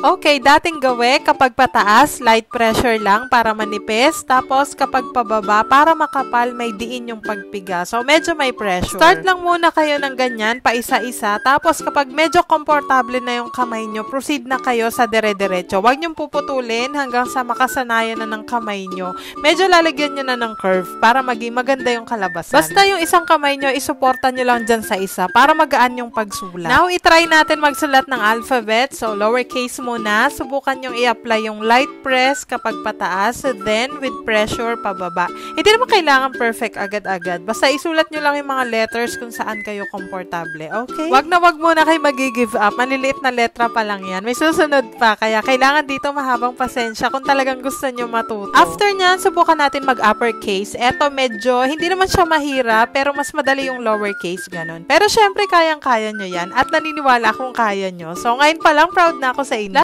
Okay, dating gawe kapag pataas, light pressure lang para manipis. Tapos kapag pababa, para makapal, may diin yung pagpiga. So, medyo may pressure. Start lang muna kayo ng ganyan, pa isa-isa. Tapos kapag medyo komportable na yung kamay nyo, proceed na kayo sa dire-diretso. Huwag nyong puputulin hanggang sa makasanayan na ng kamay nyo. Medyo lalagyan nyo na ng curve para maging maganda yung kalabasan. Basta yung isang kamay nyo, isuporta nyo lang dyan sa isa para magaan yung pagsulat. Now, itry natin magsulat ng alphabet. So, lowercase muna. Subukan yung i-apply yung light press kapag pataas. Then, with pressure, pababa. Hindi naman kailangan perfect agad-agad. Basta isulat nyo lang yung mga letters kung saan kayo komportable. Okay? Wag muna kayo mag-give up. Maliliit na letra pa lang yan. May susunod pa. Kaya kailangan dito mahabang pasensya kung talagang gusto nyo matuto. After nyan, subukan natin mag-uppercase. Eto medyo, hindi naman siya mahirap, pero mas madali yung lowercase, ganun. Pero syempre, kayang-kaya nyo yan. At naniniwala akong kaya nyo. So, ngayon pa lang, proud na ako sa inyo.